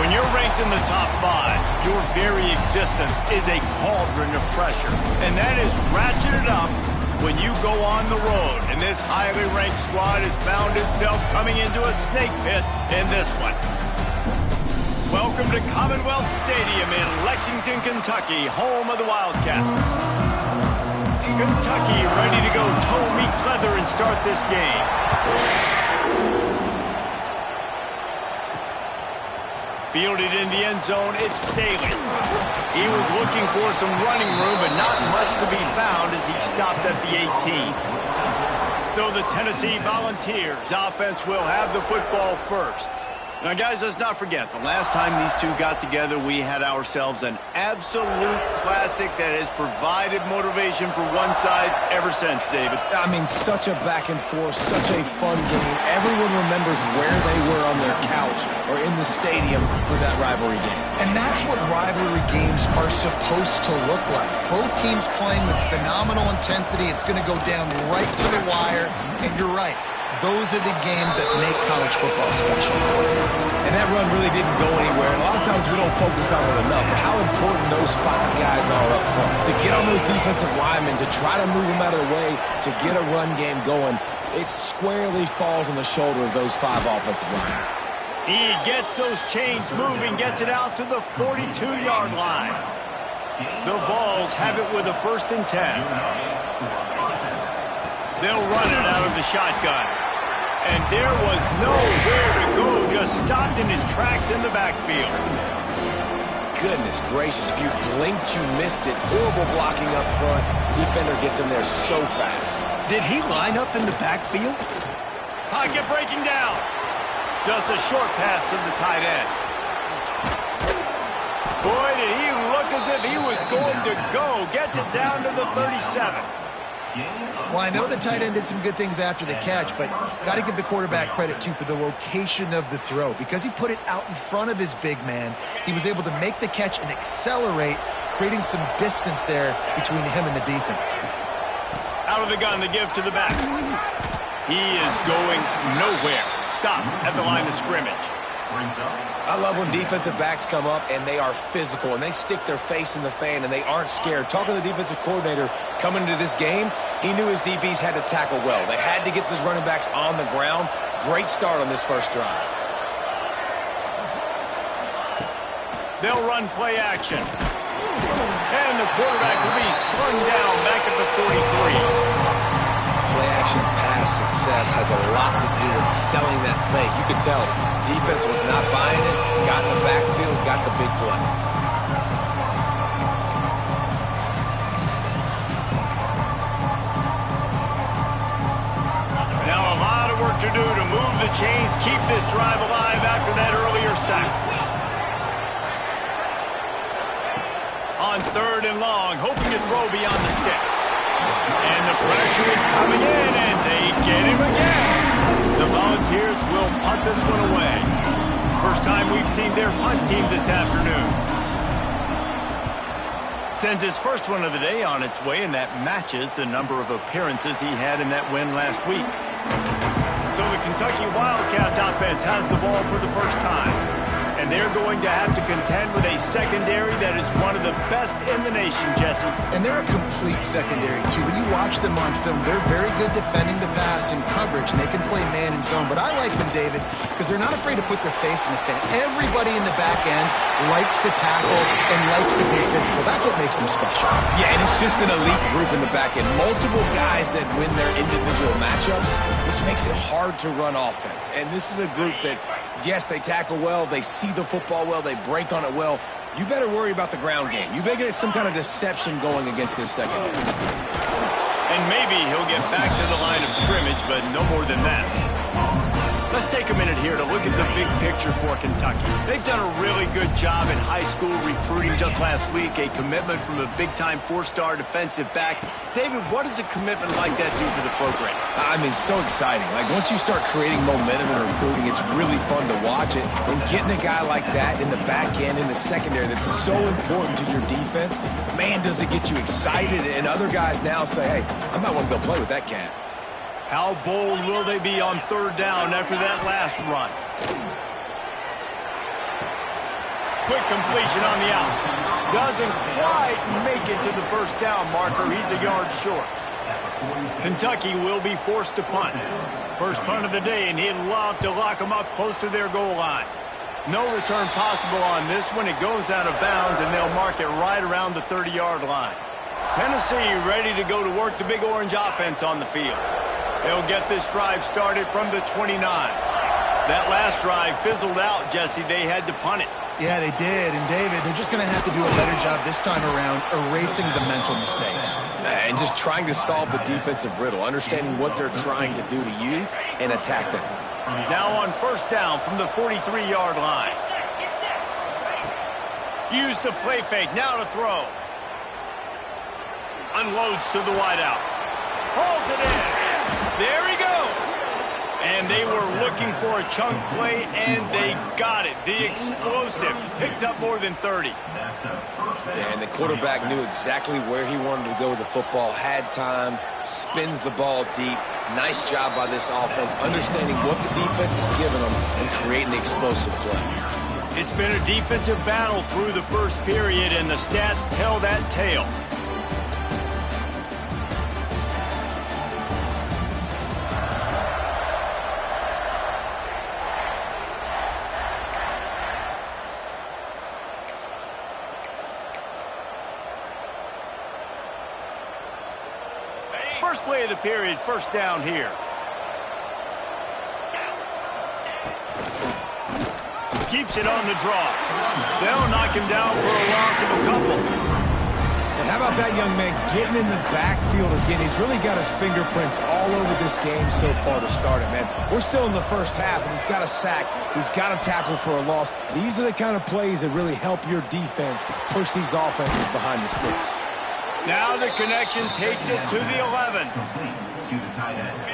When you're ranked in the top 5, your very existence is a cauldron of pressure. And that is ratcheted up when you go on the road. And this highly ranked squad has found itself coming into a snake pit in this one. Welcome to Commonwealth Stadium in Lexington, Kentucky, home of the Wildcats. Kentucky ready to go toe meets leather and start this game. Fielded in the end zone, it's Staley. He was looking for some running room, but not much to be found as he stopped at the 18. So the Tennessee Volunteers offense will have the football first. Now, guys, let's not forget, the last time these two got together, we had ourselves an absolute classic that has provided motivation for one side ever since, David. I mean, such a back and forth, such a fun game. Everyone remembers where they were on their couch or in the stadium for that rivalry game. And that's what rivalry games are supposed to look like. Both teams playing with phenomenal intensity. It's going to go down right to the wire, and you're right. Those are the games that make college football special. And that run really didn't go anywhere. And a lot of times we don't focus on it enough. But how important those 5 guys are up front. To get on those defensive linemen, to try to move them out of the way, to get a run game going, it squarely falls on the shoulder of those 5 offensive linemen. He gets those chains moving, gets it out to the 42-yard line. The Vols have it with a 1st and 10. They'll run it out of the shotgun. And there was nowhere to go, just stopped in his tracks in the backfield. Goodness gracious, if you blinked, you missed it. Horrible blocking up front. Defender gets in there so fast. Did he line up in the backfield? Pocket breaking down. Just a short pass to the tight end. Boy, did he look as if he was going to go. Gets it down to the 37. Well, I know the tight end did some good things after the catch, but got to give the quarterback credit, too, for the location of the throw. Because he put it out in front of his big man, he was able to make the catch and accelerate, creating some distance there between him and the defense. Out of the gun, the give to the back. He is going nowhere. Stop at the line of scrimmage. I love when defensive backs come up and they are physical and they stick their face in the fan and they aren't scared. Talking to the defensive coordinator coming into this game, he knew his DBs had to tackle well. They had to get those running backs on the ground. Great start on this first drive. They'll run play action. And the quarterback will be slung down back at the 43. Play-action pass success has a lot to do with selling that fake. You could tell defense was not buying it, got in the backfield, got the big play. Now a lot of work to do to move the chains, keep this drive alive after that earlier sack. On 3rd and long, hoping to throw beyond the sticks. And the pressure is coming in, and they get him again. The Volunteers will punt this one away. First time we've seen their punt team this afternoon. Sends his first one of the day on its way, and that matches the number of appearances he had in that win last week. So the Kentucky Wildcats offense has the ball for the first time. And they're going to have to contend with a secondary that is one of the best in the nation, Jesse. And they're a complete secondary, too. When you watch them on film, they're very good defending the pass and coverage, and they can play man and zone. But I like them, David, because they're not afraid to put their face in the fan. Everybody in the back end likes to tackle and likes to be physical. That's what makes them special. Yeah, and it's just an elite group in the back end. Multiple guys that win their individual matchups, which makes it hard to run offense. And this is a group that, yes, they tackle well, they see the football well, they break on it well. You better worry about the ground game. You better get some kind of deception going against this secondary. And maybe he'll get back to the line of scrimmage, but no more than that. Let's take a minute here to look at the big picture for Kentucky. They've done a really good job in high school recruiting. Just last week, a commitment from a big-time 4-star defensive back. David, what does a commitment like that do for the program? I mean, so exciting. Like, once you start creating momentum in recruiting, it's really fun to watch it. And getting a guy like that in the back end, in the secondary, that's so important to your defense, man, does it get you excited. And other guys now say, hey, I might want to go play with that cat. How bold will they be on 3rd down after that last run? Quick completion on the out. Doesn't quite make it to the first down marker. He's a yard short. Kentucky will be forced to punt. First punt of the day, and he'd love to lock them up close to their goal line. No return possible on this one. It goes out of bounds, and they'll mark it right around the 30-yard line. Tennessee ready to go to work the Big Orange offense on the field. They'll get this drive started from the 29. That last drive fizzled out, Jesse. They had to punt it. Yeah, they did. And, David, they're just going to have to do a better job this time around erasing the mental mistakes. And just trying to solve the defensive riddle, understanding what they're trying to do to you and attack them. Now on first down from the 43-yard line. Use the play fake. Now to throw. Unloads to the wideout. Hauls it in. There he goes. And they were looking for a chunk play, and they got it. The explosive picks up more than 30. And the quarterback knew exactly where he wanted to go with the football, had time, spins the ball deep. Nice job by this offense, understanding what the defense is giving them and creating the explosive play. It's been a defensive battle through the first period, and the stats tell that tale. First play of the period, first down here. Keeps it on the draw. They'll knock him down for a loss of a couple. And how about that young man getting in the backfield again? He's really got his fingerprints all over this game so far to start it, man. We're still in the first half, and he's got a sack. He's got a tackle for a loss. These are the kind of plays that really help your defense push these offenses behind the sticks. Now the connection takes it to the 11.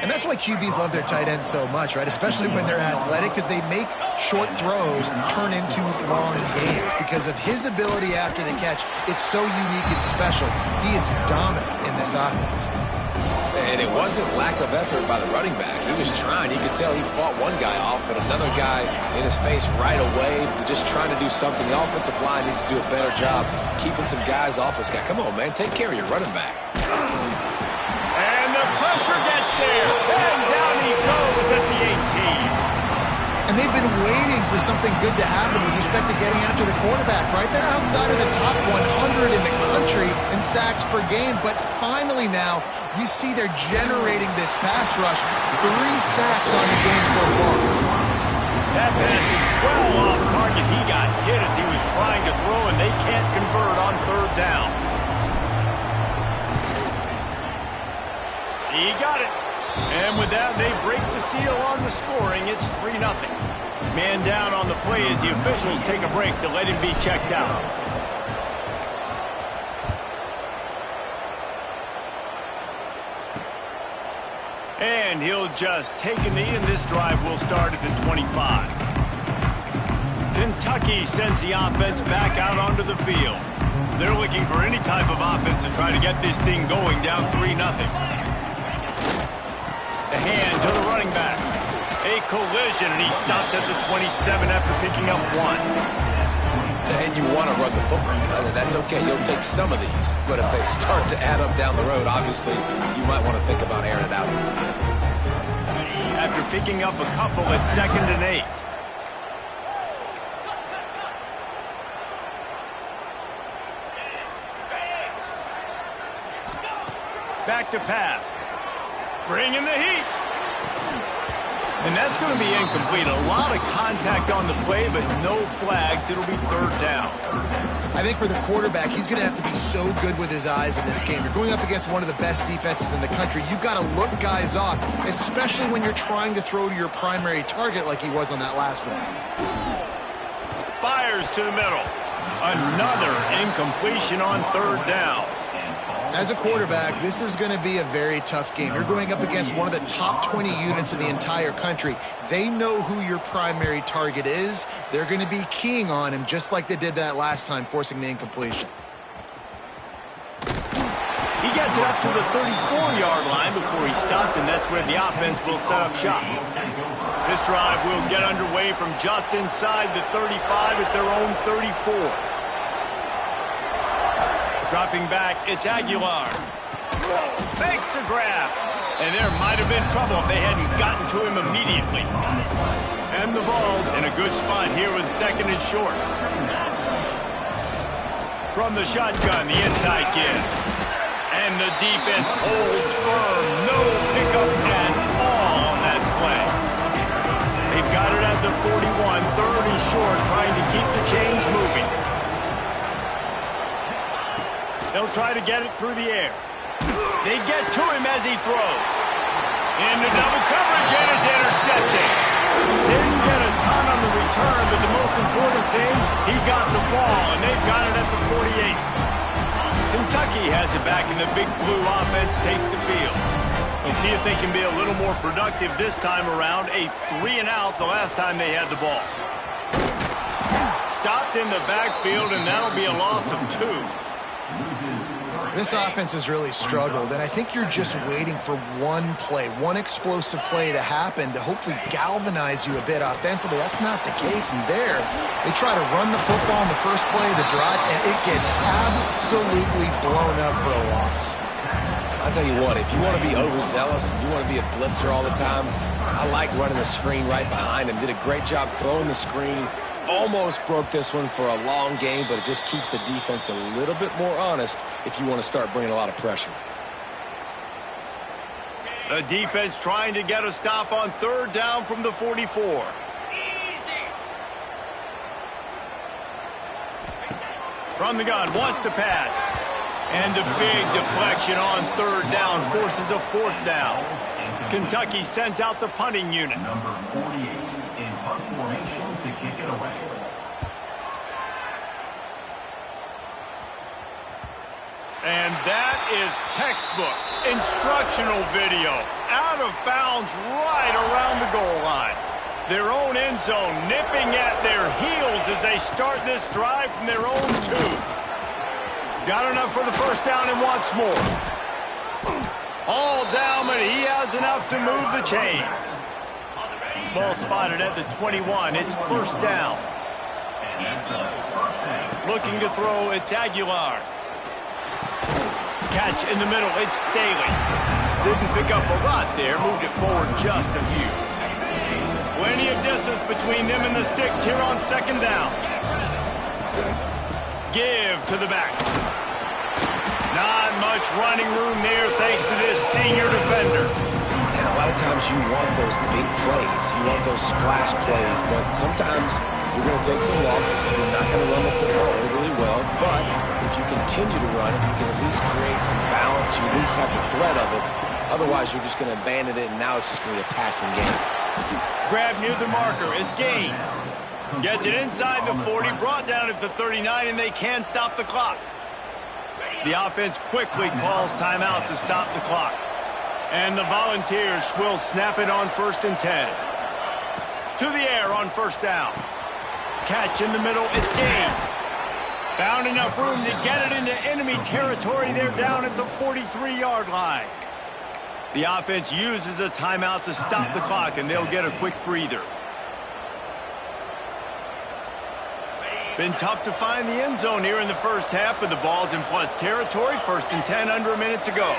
And that's why QBs love their tight ends so much, right? Especially when they're athletic, because they make short throws turn into long gains. Because of his ability after the catch, it's so unique and special. He is dominant in this offense. And it wasn't lack of effort by the running back. He was trying. You could tell he fought one guy off, but another guy in his face right away, just trying to do something. The offensive line needs to do a better job keeping some guys off this guy. Come on, man. Take care of your running back. And the pressure gets there. And down he goes at the 18. And they've been waiting for something good to happen with respect to getting after the quarterback, right? They're outside of the top 100 in the country in sacks per game, but finally now you see they're generating this pass rush. 3 sacks on the game so far. That pass is well off target. He got hit as he was trying to throw, and they can't convert on third down. He got it. And with that, they break the seal on the scoring. It's 3-0. Man down on the play as the officials take a break to let him be checked out. And he'll just take a knee, and this drive will start at the 25. Kentucky sends the offense back out onto the field. They're looking for any type of offense to try to get this thing going, down 3-0. The hand to the running back. A collision, and he stopped at the 27 after picking up 1. And you want to run the football. That's okay. You'll take some of these. But if they start to add up down the road, obviously, you might want to think about airing it out. After picking up a couple at 2nd and 8. Back to pass. Bringing the heat. And that's going to be incomplete. A lot of contact on the play, but no flags. It'll be third down. I think for the quarterback, he's going to have to be so good with his eyes in this game. You're going up against one of the best defenses in the country. You've got to look guys off, especially when you're trying to throw to your primary target like he was on that last one. Fires to the middle. Another incompletion on third down. As a quarterback, this is going to be a very tough game. You're going up against one of the top 20 units in the entire country. They know who your primary target is. They're going to be keying on him just like they did that last time, forcing the incompletion. He gets it up to the 34-yard line before he stopped, and that's where the offense will set up shop. This drive will get underway from just inside the 35 at their own 34. Dropping back, it's Aguilar. Fakes to grab. And there might have been trouble if they hadn't gotten to him immediately. And the ball's in a good spot here with 2nd and short. From the shotgun, the inside give. And the defense holds firm. No pickup at all on that play. They've got it at the 41, 3rd and short, trying to keep the chains moving. They'll try to get it through the air. They get to him as he throws. Into double coverage, and it's intercepted. Didn't get a ton on the return, but the most important thing, he got the ball, and they've got it at the 48. Kentucky has it back, and the Big Blue offense takes the field. We'll see if they can be a little more productive this time around. A 3-and-out the last time they had the ball. Stopped in the backfield, and that'll be a loss of 2. This offense has really struggled, and I think you're just waiting for one play, one explosive play to happen to hopefully galvanize you a bit offensively. That's not the case, and there, they try to run the football in the first play of the drive, and it gets absolutely blown up for a loss. I'll tell you what, if you want to be overzealous, if you want to be a blitzer all the time, I like running the screen right behind him. Did a great job throwing the screen. Almost broke this one for a long game, but it just keeps the defense a little bit more honest if you want to start bringing a lot of pressure. The defense trying to get a stop on 3rd down from the 44. From the gun, wants to pass. And a big deflection on 3rd down forces a 4th down. Kentucky sends out the punting unit. Number 48 in punt formation to kick it away. And that is textbook instructional video. Out of bounds right around the goal line. Their own end zone nipping at their heels as they start this drive from their own 2. Got enough for the 1st down and wants more. All down, but he has enough to move the chains. Ball spotted at the 21. It's 1st down. Looking to throw, it's Aguilar. Catch in the middle, it's Staley. Didn't pick up a lot there, moved it forward just a few. Plenty of distance between them and the sticks here on 2nd down. Give to the back. Not much running room there thanks to this senior defender. And a lot of times you want those big plays. You want those splash plays, but sometimes you're going to take some losses. You're not going to run the football overly well, but if you continue to run it, you can at least create some balance. You at least have the threat of it. Otherwise, you're just going to abandon it, and now it's just going to be a passing game. Grab near the marker is Gaines. Gets it inside the 40, brought down at the 39, and they can stop the clock. The offense quickly calls timeout to stop the clock. And the Volunteers will snap it on 1st and 10. To the air on 1st down. Catch in the middle, it's Gaines. Found enough room to get it into enemy territory. They're down at the 43-yard line. The offense uses a timeout to stop the clock, and they'll get a quick breather. Been tough to find the end zone here in the 1st half, but the ball's in plus territory. 1st and 10, under a minute to go.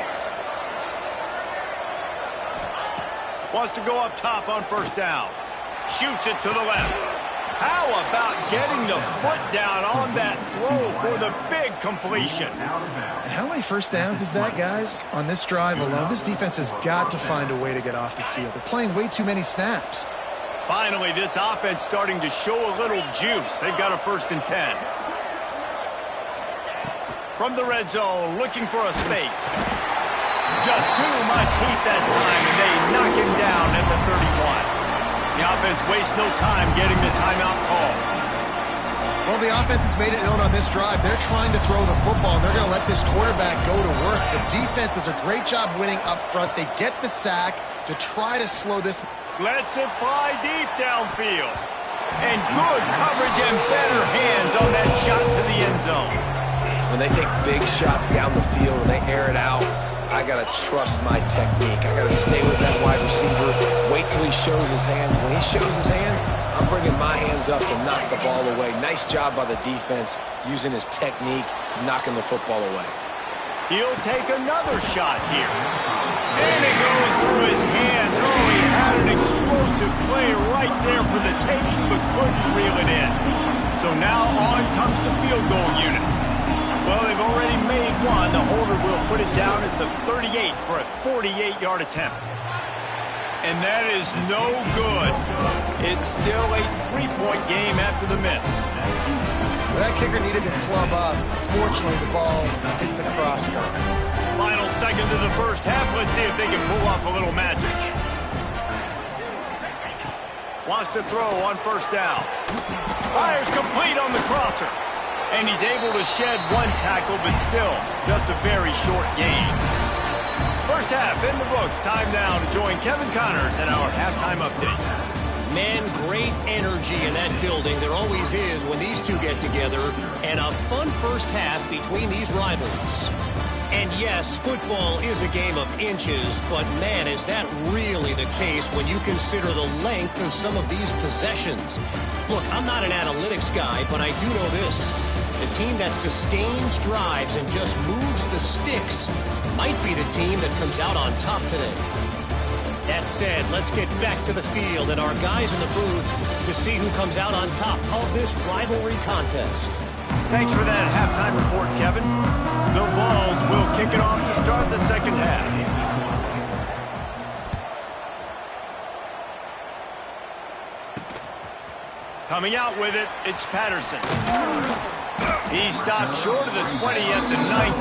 Wants to go up top on 1st down. Shoots it to the left. How about getting the foot down on that throw for the big completion? And how many 1st downs is that, guys? On this drive alone, this defense has got to find a way to get off the field. They're playing way too many snaps. Finally, this offense starting to show a little juice. They've got a 1st and 10. From the red zone, looking for a space. Just too much heat that time, and they knock him down at the 31. The offense wastes no time getting the timeout call. Well, the offense has made it known on this drive. They're trying to throw the football, and they're going to let this quarterback go to work. The defense does a great job winning up front. They get the sack to try to slow this. Lets it fly deep downfield. And good coverage and better hands on that shot to the end zone. When they take big shots down the field and they air it out, I I got to trust my technique. I got to stay with that wide receiver, wait till he shows his hands. When he shows his hands, I'm bringing my hands up to knock the ball away. Nice job by the defense using his technique, knocking the football away. He'll take another shot here. And it goes through his hands. Oh, he had an explosive play right there for the taking, but couldn't reel it in. So now on comes the field goal unit. Well, they've already made one. The holder will put it down at the 38 for a 48-yard attempt. And that is no good. It's still a 3-point game after the miss. That kicker needed to club up. Fortunately, the ball hits the crossbar. Final seconds of the first half. Let's see if they can pull off a little magic. Wants to throw on first down. Fires complete on the crosser. And he's able to shed one tackle, but still just a very short gain. First half in the books. Time now to join Kevin Connors in our halftime update. Man, great energy in that building. There always is when these two get together. And a fun first half between these rivals. And yes, football is a game of inches, but man, is that really the case when you consider the length of some of these possessions. Look, I'm not an analytics guy, but I do know this. The team that sustains drives and just moves the sticks might be the team that comes out on top today. That said, let's get back to the field and our guys in the booth to see who comes out on top of this rivalry contest. Thanks for that halftime report, Kevin. The Vols will kick it off to start the second half. Coming out with it, it's Patterson. He stopped short of the 20 at the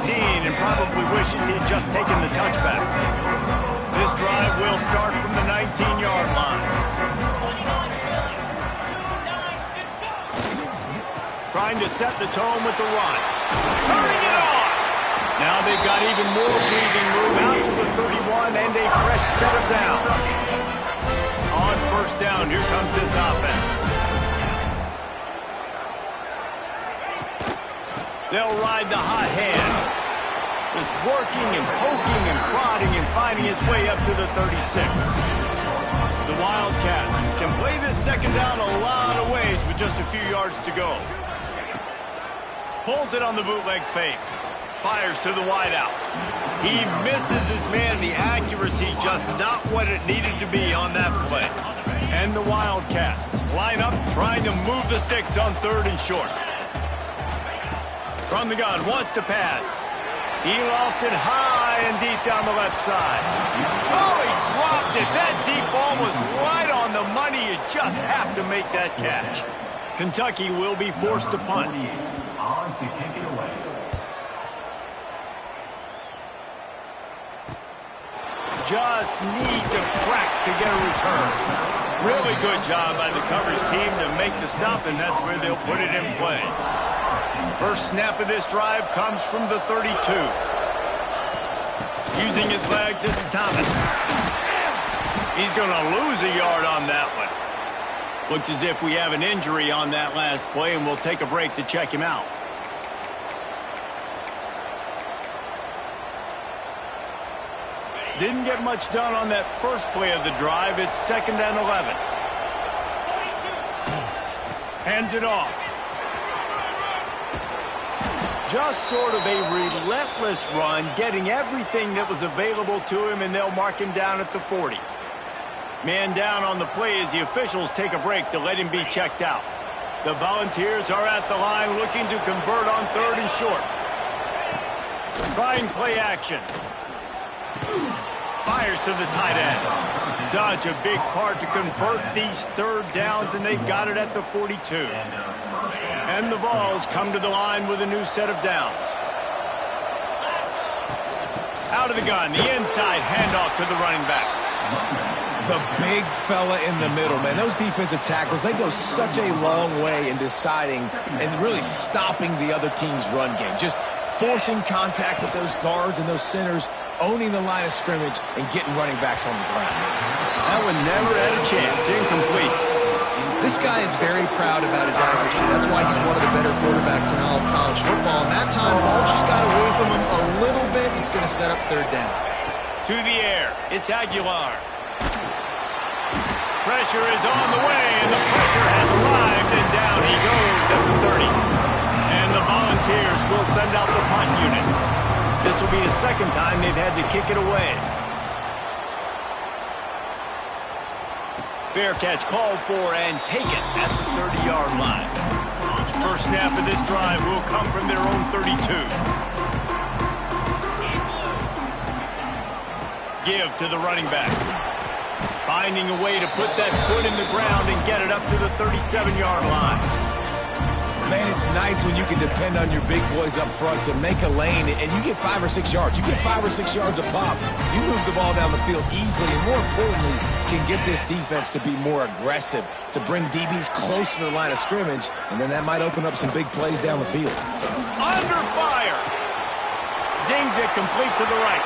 19 and probably wishes he'd just taken the touchback. This drive will start from the 19-yard line. Trying to set the tone with the run. Turning it on! Now they've got even more breathing room out to the 31 and a fresh set of downs. On first down, here comes this offense. They'll ride the hot hand. Just working and poking and prodding and finding his way up to the 36. The Wildcats can play this second down a lot of ways with just a few yards to go. Pulls it on the bootleg fake. Fires to the wideout. He misses his man. The accuracy just not what it needed to be on that play. And the Wildcats line up trying to move the sticks on third and short. From the gun, wants to pass. He lofts it high and deep down the left side. Oh, he dropped it. That deep ball was right on the money. You just have to make that catch. Kentucky will be forced to punt. On to kick it away. Just needs a crack to get a return. Really good job by the coverage team to make the stop, and that's where they'll put it in play. First snap of this drive comes from the 32. Using his legs, it's Thomas. He's going to lose a yard on that one. Looks as if we have an injury on that last play, and we'll take a break to check him out. Didn't get much done on that first play of the drive. It's 2nd and 11. Hands it off. Just sort of a relentless run, getting everything that was available to him, and they'll mark him down at the 40. Man down on the play as the officials take a break to let him be checked out. The Volunteers are at the line looking to convert on third and short. Trying play action. Fires to the tight end. Such a big part to convert these third downs, and they got it at the 42. And the Vols come to the line with a new set of downs. Out of the gun, the inside handoff to the running back. The big fella in the middle, man. Those defensive tackles, they go such a long way in deciding and really stopping the other team's run game. Just forcing contact with those guards and those centers, owning the line of scrimmage, and getting running backs on the ground. That one never had a chance. Incomplete. This guy is very proud about his accuracy. That's why he's one of the better quarterbacks in all of college football. And that time, ball just got away from him a little bit. It's going to set up third down. To the air, it's Aguilar. Pressure is on the way, and the pressure has arrived, and down he goes at the 30. And the Volunteers will send out the punt unit. This will be the second time they've had to kick it away. Fair catch called for and taken at the 30-yard line. First snap of this drive will come from their own 32. Give to the running back. Finding a way to put that foot in the ground and get it up to the 37-yard line. Man, it's nice when you can depend on your big boys up front to make a lane, and you get 5 or 6 yards. You get 5 or 6 yards a pop. You move the ball down the field easily, and more importantly, can get this defense to be more aggressive, to bring DBs close to the line of scrimmage, and then that might open up some big plays down the field. Under fire. Zings it complete to the right.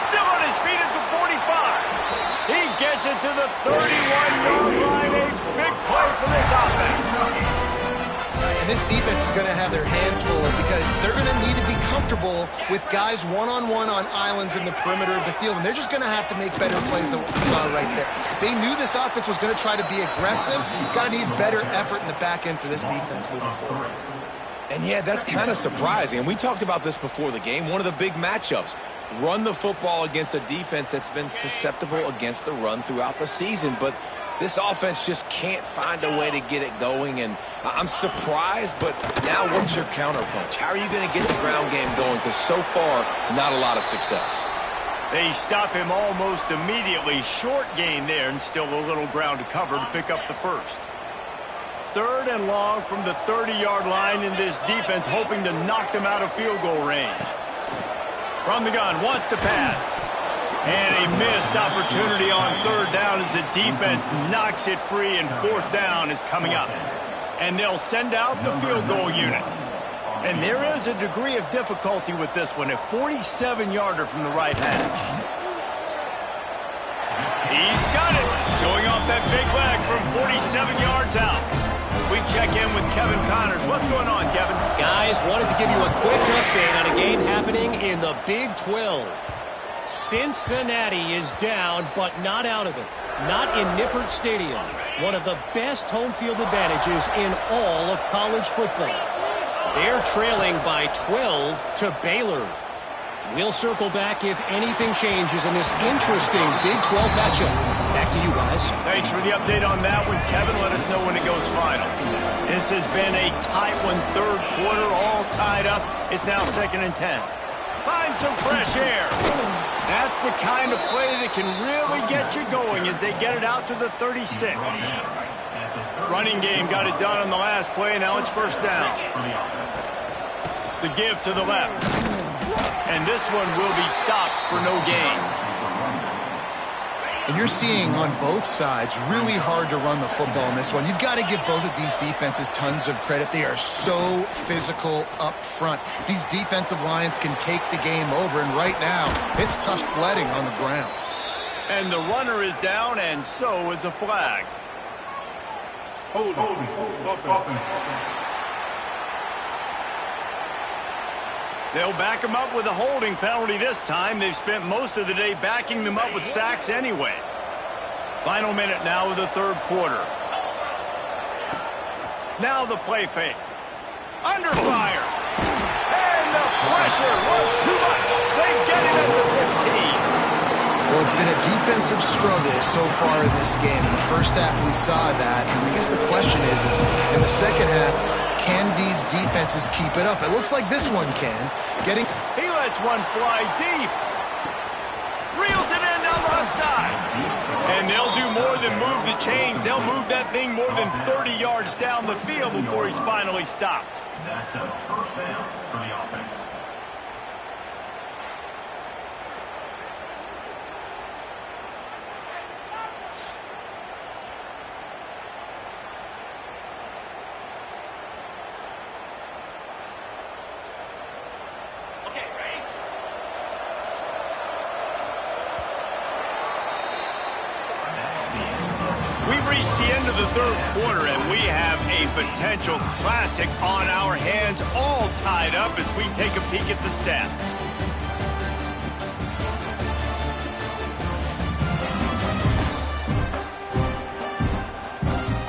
Still on his feet at the 45. He gets it to the 31-yard line. A big play for this offense. And this defense is going to have their hands full because they're going to need to be comfortable with guys one-on-one on islands in the perimeter of the field. And they're just going to have to make better plays than what we saw right there. They knew this offense was going to try to be aggressive. Got to need better effort in the back end for this defense moving forward. And yeah, that's kind of surprising. And we talked about this before the game. One of the big matchups. Run the football against a defense that's been susceptible against the run throughout the season. But this offense just can't find a way to get it going. And I'm surprised, but now what's your counterpunch? How are you going to get the ground game going? Because so far, not a lot of success. They stop him almost immediately. Short gain there, and still a little ground to cover to pick up the first. Third and long from the 30-yard line, in this defense hoping to knock them out of field goal range. From the gun, wants to pass. And a missed opportunity on third down as the defense knocks it free, and fourth down is coming up. And they'll send out the field goal unit. And there is a degree of difficulty with this one, a 47-yarder from the right hash. He's got it, showing off that big leg from 47 yards out. We check in with Kevin Connors. What's going on, Kevin? Guys, wanted to give you a quick update on a game happening in the Big 12. Cincinnati is down, but not out of it. Not in Nippert Stadium, one of the best home field advantages in all of college football. They're trailing by 12 to Baylor. We'll circle back if anything changes in this interesting Big 12 matchup. Back to you guys. Thanks for the update on that one, Kevin. Let us know when it goes final. This has been a tight one, third quarter, all tied up. It's now 2nd and 10. Find some fresh air. That's the kind of play that can really get you going as they get it out to the 36. Running game got it done on the last play. Now it's first down. The give to the left. And this one will be stopped for no gain. And you're seeing on both sides really hard to run the football in this one. You've got to give both of these defenses tons of credit. They are so physical up front. These defensive lines can take the game over, and right now it's tough sledding on the ground. And the runner is down, and so is a flag. Hold. They'll back them up with a holding penalty this time. They've spent most of the day backing them up with sacks anyway. Final minute now of the third quarter. Now the play fake. Under fire. And the pressure was too much. They get it at the 15. Well, it's been a defensive struggle so far in this game. In the first half, we saw that. And I guess the question is in the second half, can these defenses keep it up? It looks like this one can. He lets one fly deep. Reels it in down the left side. And they'll do more than move the chains. They'll move that thing more than 30 yards down the field before he's finally stopped. That's a first down for the offense. We've reached the end of the third quarter, and potential classic on our hands, all tied up as we take a peek at the stats.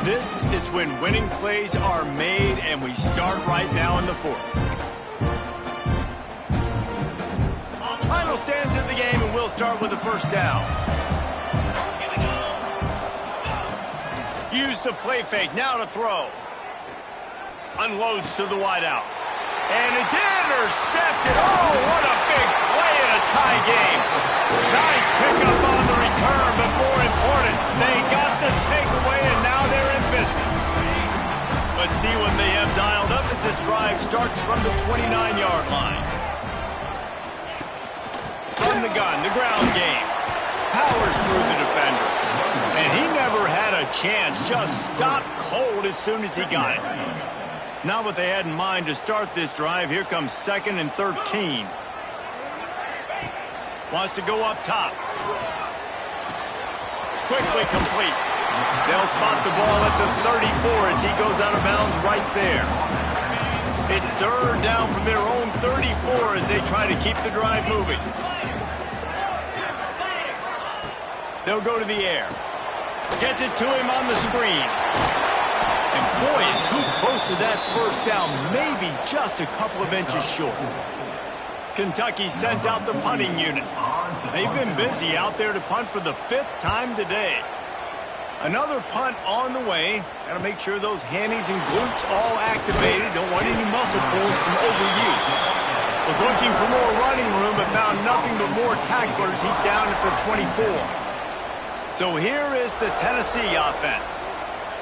This is when winning plays are made, and we start right now in the fourth. Final stands of the game, and we'll start with the first down. Use the play fake, now to throw. Unloads to the wideout. And it's intercepted. Oh, what a big play in a tie game. Nice pickup on the return, but more important, they got the takeaway, and now they're in business. Let's see what they have dialed up as this drive starts from the 29-yard line. From the gun, the ground game. Powers through the defender. And he never had a chance, just stopped cold as soon as he got it. Not what they had in mind to start this drive. Here comes 2nd and 13. Wants to go up top. Quickly complete. They'll spot the ball at the 34 as he goes out of bounds right there. It's 3rd down from their own 34 as they try to keep the drive moving. They'll go to the air. Gets it to him on the screen. And boy, is he close to that first down, maybe just a couple of inches short. Kentucky sends out the punting unit. They've been busy out there to punt for the 5th time today. Another punt on the way. Got to make sure those hammies and glutes all activated. Don't want any muscle pulls from overuse. Was looking for more running room, but found nothing but more tacklers. He's down at the 24. So here is the Tennessee offense.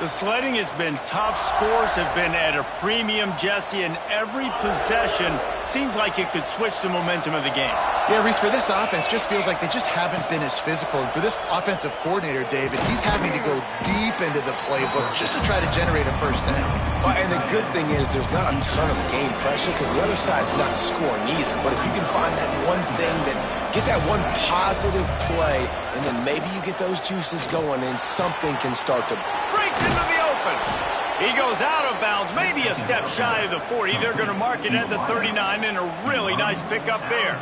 The sledding has been tough. Scores have been at a premium, Jesse, and every possession seems like it could switch the momentum of the game. Yeah, Reese, for this offense, just feels like they just haven't been as physical. And for this offensive coordinator, David, he's having to go deep into the playbook just to try to generate a first down. Well, and the good thing is there's not a ton of game pressure because the other side's not scoring either. But if you can find that one thing that get that one positive play, and then maybe you get those juices going, and something can start to breaks into the open. He goes out of bounds, maybe a step shy of the 40. They're going to mark it at the 39, and a really nice pickup there.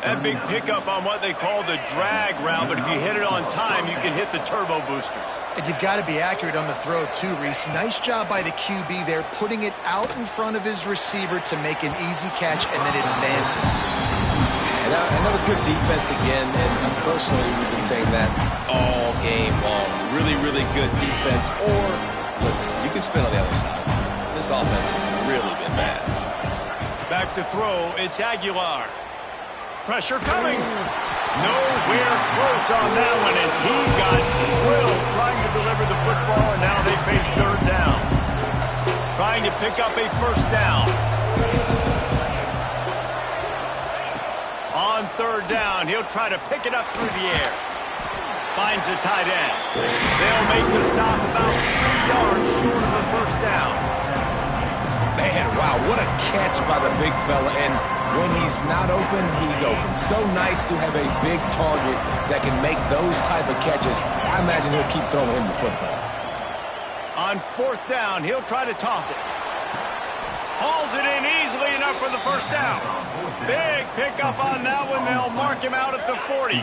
That big pickup on what they call the drag route, but if you hit it on time, you can hit the turbo boosters. And you've got to be accurate on the throw, too, Reese. Nice job by the QB there, putting it out in front of his receiver to make an easy catch and then advance it. And that was good defense again, and personally, we've been saying that all game long. Really, really good defense. Or, listen, you can spin on the other side. This offense has really been bad. Back to throw, it's Aguilar. Pressure coming. Nowhere close on that one as he got drilled trying to deliver the football, and now they face 3rd down. Trying to pick up a first down. On 3rd down, he'll try to pick it up through the air. Finds the tight end. They'll make the stop about 3 yards short of the first down. Man, wow, what a catch by the big fella. And when he's not open, he's open. So nice to have a big target that can make those type of catches. I imagine he'll keep throwing him the football. On 4th down, he'll try to toss it. Hauls it in easily enough for the first down. Big pickup on that one. They'll mark him out at the 40.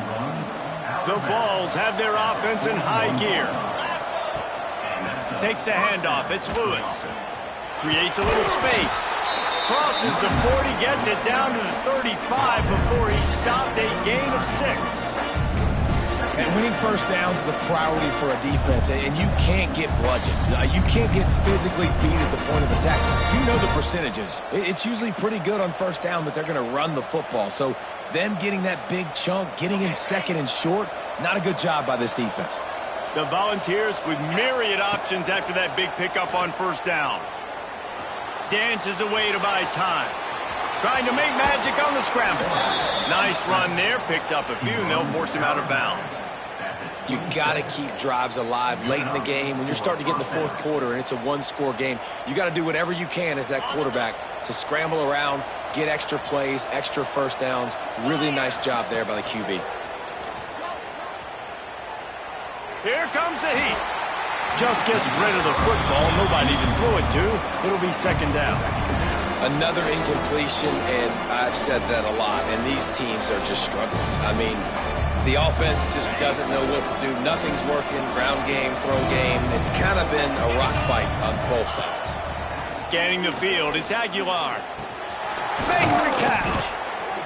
The Vols have their offense in high gear. Takes the handoff. It's Lewis. Creates a little space. Crosses the 40, gets it down to the 35 before he stopped a gain of 6. And winning first downs is a priority for a defense, and you can't get bludgeoned. You can't get physically beat at the point of attack. You know the percentages. It's usually pretty good on first down that they're going to run the football. So them getting that big chunk, getting in 2nd and short, not a good job by this defense. The Volunteers with myriad options after that big pickup on first down. Dances away to buy time. Trying to make magic on the scramble. Nice run there. Picks up a few, and they'll force him out of bounds. You got to keep drives alive late in the game. When you're starting to get in the 4th quarter and it's a 1-score game, you got to do whatever you can as that quarterback to scramble around, get extra plays, extra first downs. Really nice job there by the QB. Here comes the heat. Just gets rid of the football. Nobody to throw it to. It'll be second down. Another incompletion, and I've said that a lot, and these teams are just struggling. I mean, the offense just doesn't know what to do. Nothing's working. Ground game, throw game. It's kind of been a rock fight on both sides. Scanning the field, it's Aguilar. Makes the catch.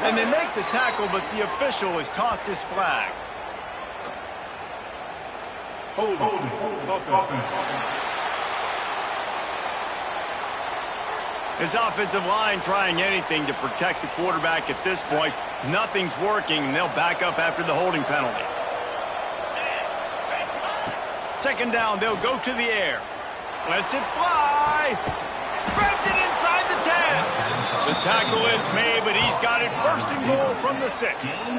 And they make the tackle, but the official has tossed his flag. Hold it. His offensive line trying anything to protect the quarterback at this point. Nothing's working, and they'll back up after the holding penalty. Second down, they'll go to the air. Lets it fly. Spreads it inside the 10. The tackle is made, but he's got it first and goal from the 6.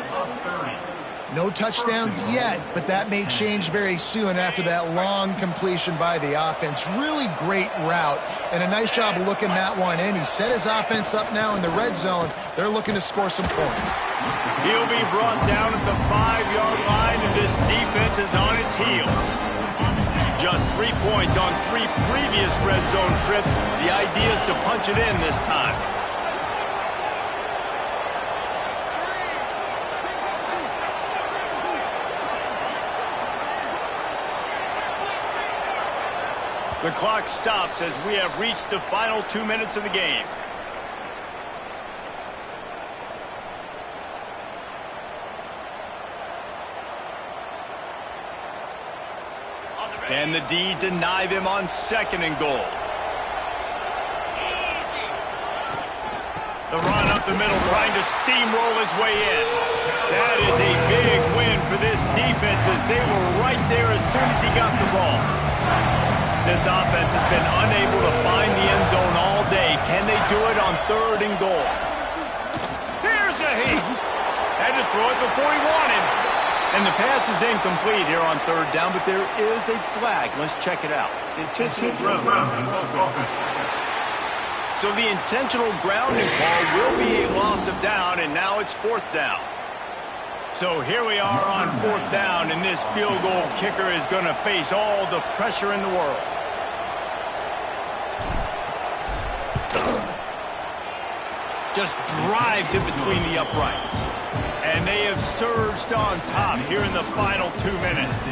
No touchdowns yet, but that may change very soon after that long completion by the offense. Really great route, and a nice job of looking that one in. He set his offense up now in the red zone. They're looking to score some points. He'll be brought down at the 5-yard line, and this defense is on its heels. Just 3 points on 3 previous red zone trips. The idea is to punch it in this time. The clock stops as we have reached the final 2 minutes of the game. Can the D deny them on second and goal? The run up the middle, trying to steamroll his way in. That is a big win for this defense as they were right there as soon as he got the ball. This offense has been unable to find the end zone all day. Can they do it on third and goal? Here's a hit. Had to throw it before he wanted. And the pass is incomplete here on third down, but there is a flag. Let's check it out. Intentional grounding. So the intentional grounding call will be a loss of down, and now it's fourth down. So here we are on fourth down, and this field goal kicker is going to face all the pressure in the world. Just drives it between the uprights. And they have surged on top here in the final 2 minutes.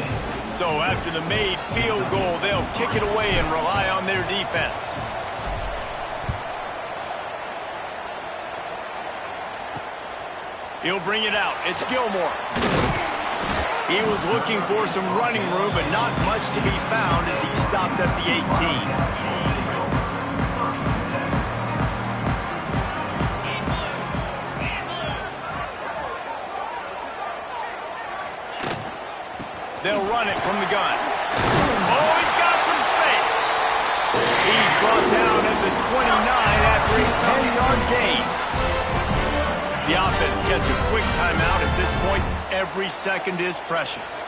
So after the made field goal, they'll kick it away and rely on their defense. He'll bring it out. It's Gilmore. He was looking for some running room, but not much to be found as he stopped at the 18. They'll run it from the gun. Oh, he's got some space. He's brought down at the 29 after a 10-yard gain. The offense gets a quick timeout. At this point, every second is precious.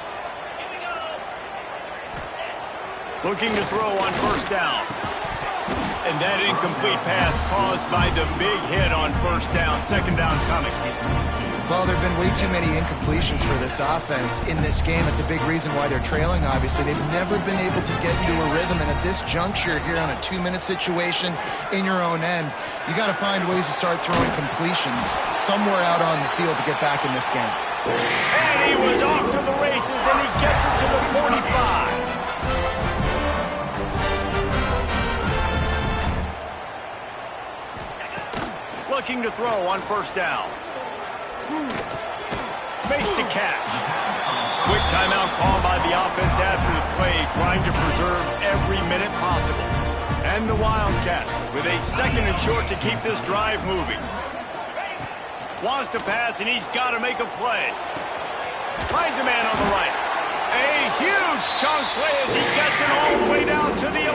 Looking to throw on first down. And that incomplete pass caused by the big hit on first down. Second down coming. Well, there have been way too many incompletions for this offense in this game. It's a big reason why they're trailing, obviously. They've never been able to get into a rhythm, and at this juncture here on a 2-minute situation in your own end, you got to find ways to start throwing completions somewhere out on the field to get back in this game. And he was off to the races, and he gets it to the 45. Looking to throw on first down. Makes the catch. Quick timeout call by the offense after the play, trying to preserve every minute possible. And the Wildcats with a second and short to keep this drive moving. Wants to pass, and he's got to make a play. Finds a man on the right. A huge chunk play as he gets it all the way down to the 11.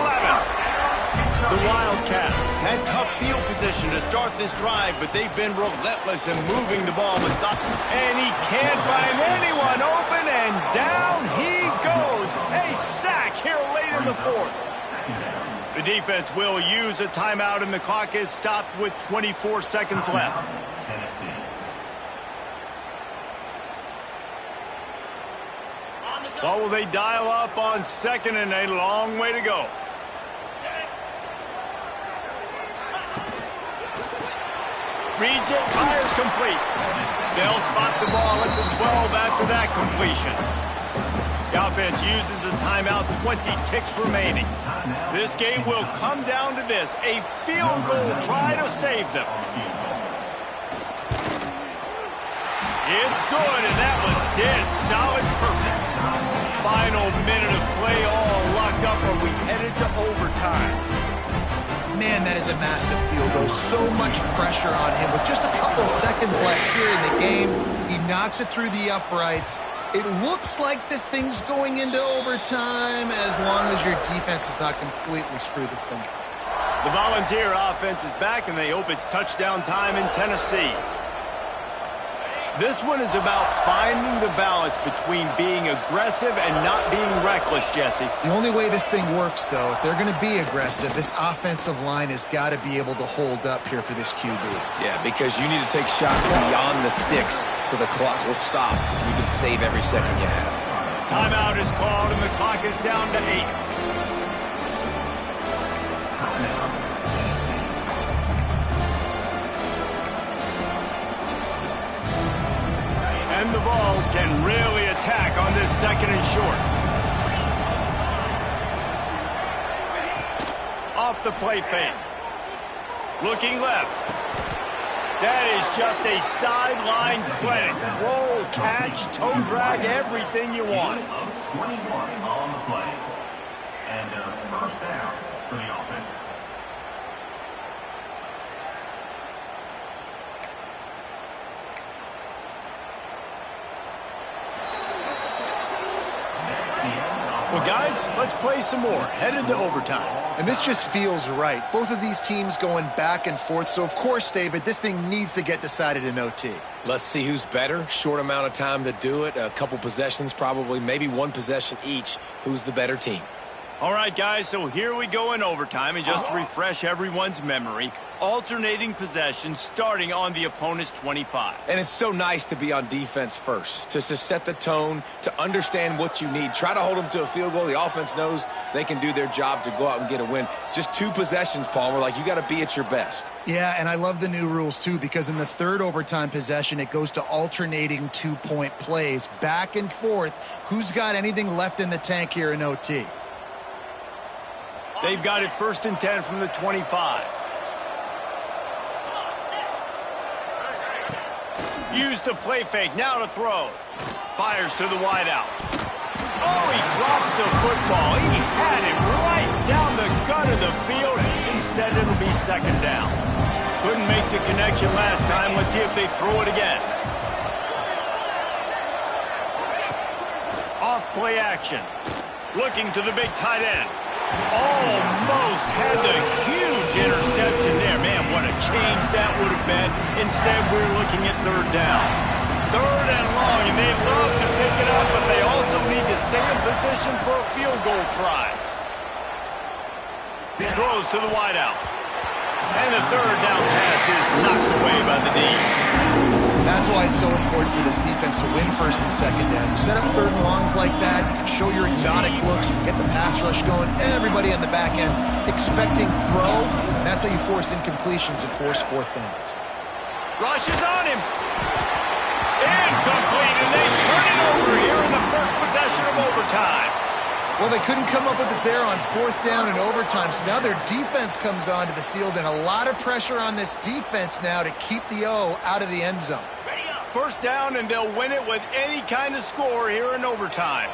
The Wildcats had tough field position to start this drive, but they've been relentless in moving the ball. And he can't find anyone open, and down he goes. A sack here late in the fourth. The defense will use a timeout, and the clock is stopped with 24 seconds left. What will they dial up on second and a long way to go? Reads it, fires complete. They'll spot the ball at the 12 after that completion. The offense uses a timeout, 20 ticks remaining. This game will come down to this, a field goal try to save them. It's good, and that was dead solid perfect. Final minute of play, all locked up, are we headed to overtime? Man, that is a massive field goal. So much pressure on him. With just a couple seconds left here in the game, he knocks it through the uprights. It looks like this thing's going into overtime as long as your defense does not completely screw this thing. The Volunteer offense is back, and they hope it's touchdown time in Tennessee. This one is about finding the balance between being aggressive and not being reckless, Jesse. The only way this thing works, though, if they're going to be aggressive, this offensive line has got to be able to hold up here for this QB. Yeah, because you need to take shots beyond the sticks so the clock will stop. You can save every second you have. Timeout is called, and the clock is down to 8. And the Vols can really attack on this second and short. Off the play fake. Looking left. That is just a sideline clinic. Throw, catch, toe drag, everything you want. 21 on the play. And a first down for the offense. Well, guys, let's play some more. Headed to overtime. And this just feels right. Both of these teams going back and forth. So, of course, David, this thing needs to get decided in OT. Let's see who's better. Short amount of time to do it. A couple possessions probably. Maybe one possession each. Who's the better team? All right, guys, so here we go in overtime. And just to refresh everyone's memory, alternating possessions starting on the opponent's 25. And it's so nice to be on defense first, to set the tone, to understand what you need. Try to hold them to a field goal. The offense knows they can do their job to go out and get a win. Just 2 possessions, Palmer. Like, you got to be at your best. Yeah, and I love the new rules, too, because in the third overtime possession, it goes to alternating 2-point plays, back and forth. Who's got anything left in the tank here in OT? They've got it 1st and 10 from the 25. Use the play fake, now to throw. Fires to the wideout. Oh, he drops the football. He had it right down the gut of the field. Instead, it'll be 2nd down. Couldn't make the connection last time. Let's see if they throw it again. Off play action. Looking to the big tight end. Almost had the huge interception there. Man, what a change that would have been. Instead, we're looking at 3rd down. 3rd and long, and they'd love to pick it up, but they also need to stay in position for a field goal try. Throws to the wideout. And the 3rd down pass is knocked away by the D. That's why it's so important for this defense to win 1st and 2nd down. You set up 3rd and longs like that, you can show your exotic looks, you can get the pass rush going, everybody on the back end expecting throw. That's how you force incompletions and force 4th downs. Rush is on him. Incomplete, and they turn it over here in the first possession of overtime. Well, they couldn't come up with it there on 4th down and overtime, so now their defense comes onto the field, and a lot of pressure on this defense now to keep the O out of the end zone. 1st down, and they'll win it with any kind of score here in overtime.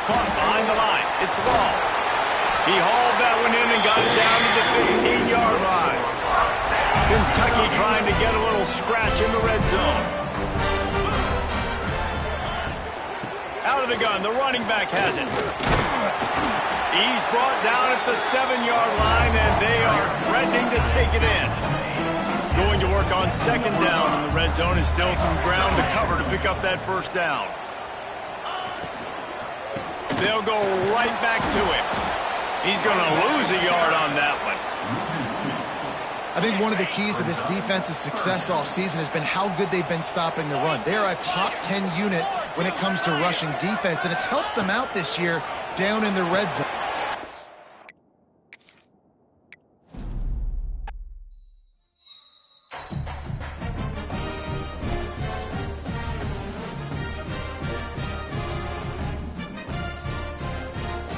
Caught behind the line. It's Ball. He hauled that one in and got it down to the 15-yard line. Kentucky trying to get a little scratch in the red zone. Out of the gun, the running back has it. He's brought down at the 7-yard line, and they are threatening to take it in. Going to work on 2nd down in the red zone, and still some ground to cover to pick up that 1st down. They'll go right back to him. He's going to lose a yard on that one. I think one of the keys to this defense's success all season has been how good they've been stopping the run. They're a top 10 unit when it comes to rushing defense, and it's helped them out this year down in the red zone.